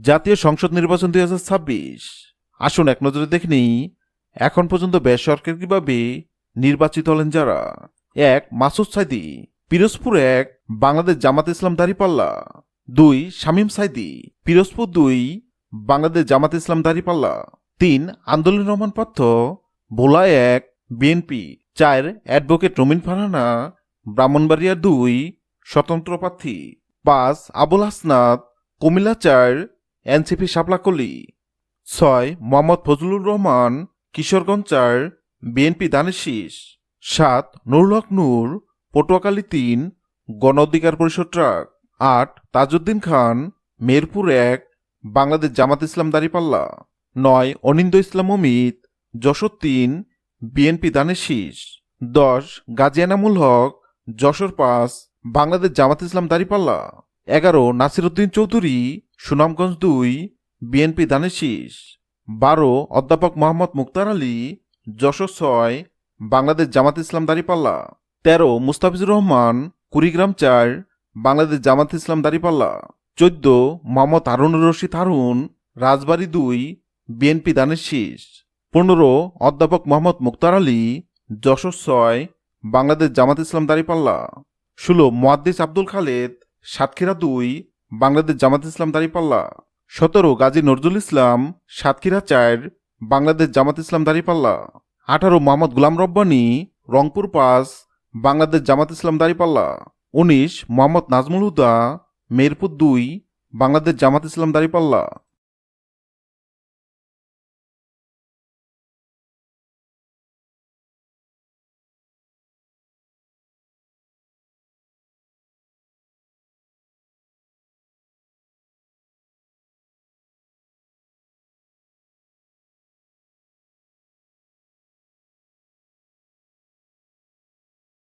জাতীয় সংসদ নির্বাচন 2026। আসুন এক নজরে দেখে নিই এখন পর্যন্ত বেসরকারিভাবে নির্বাচিত হলেন যারা। 1. মাসুদ সাইদি, পিরোজপুর 1, বাংলাদেশ জামাত ইসলাম দাঁড়িপাল্লা। 2. শামীম সাইদি, পিরোজপুর 2, বাংলাদেশ জামাত ইসলাম দাঁড়িপাল্লা। 3. আন্দোলন রহমান পার্থ, ভোলা 1, বিএনপি। 4. অ্যাডভোকেট রমিন ফারহানা, ব্রাহ্মণবাড়িয়া 2, স্বতন্ত্র প্রার্থী। 5. আবুল হাসনাত, কুমিল্লা 4, এনসিপি শাপলাকলি। 6. মোহাম্মদ ফজলুর রহমান, কিশোরগঞ্জ 4, বিএনপি ধানের শীষ। 7. নুরুল হক নূর, পটুয়াখালী 3, গণ অধিকার পরিষদ ট্রাক। 8. তাজউদ্দিন খান, মেহেরপুর 1, বাংলাদেশ জামাত ইসলাম দাঁড়িপাল্লা। 9. অনিন্দ ইসলাম অমিত, যশোর 3, বিএনপি ধানের শীষ। 10. গাজী এনামুল হক, যশোর 5, বাংলাদেশ জামাত ইসলাম দাঁড়িপাল্লা। 11. নাসির উদ্দিন চৌধুরী, সুনামগঞ্জ 2, বিএনপি ধানের শীষ। 12. অধ্যাপক মোহাম্মদ মুক্তার আলী, যশোর 6, বাংলাদেশ জামাত ইসলাম দাঁড়িপাল্লা। 13. মুস্তাফিজুর রহমান, কুড়িগ্রাম 4, বাংলাদেশ জামাত ইসলাম দাঁড়িপাল্লা। 14. মোহাম্মদ হারুনুর রশিদ হারুন, রাজবাড়ী 2, বিএনপি ধানের শীষ। 15. অধ্যাপক মোহাম্মদ মুক্তার আলী, যশোর 6, বাংলাদেশ জামাত ইসলাম দাঁড়িপাল্লা। 16. মুহাদ্দিস আব্দুল খালেদ, সাতক্ষীরা 2, বাংলাদেশ জামাত ইসলাম দাঁড়িপাল্লা। 17. গাজী নজরুল ইসলাম, সাতক্ষীরা 4, বাংলাদেশ জামাত ইসলাম দাঁড়িপাল্লা। 18. মোহাম্মদ গুলাম রব্বানী, রংপুর 5, বাংলাদেশ জামাত ইসলাম দাঁড়িপাল্লা। 19. মোহাম্মদ নাজমুল হুদা, মেহেরপুর 2, বাংলাদেশ জামাত ইসলাম দাঁড়িপাল্লা।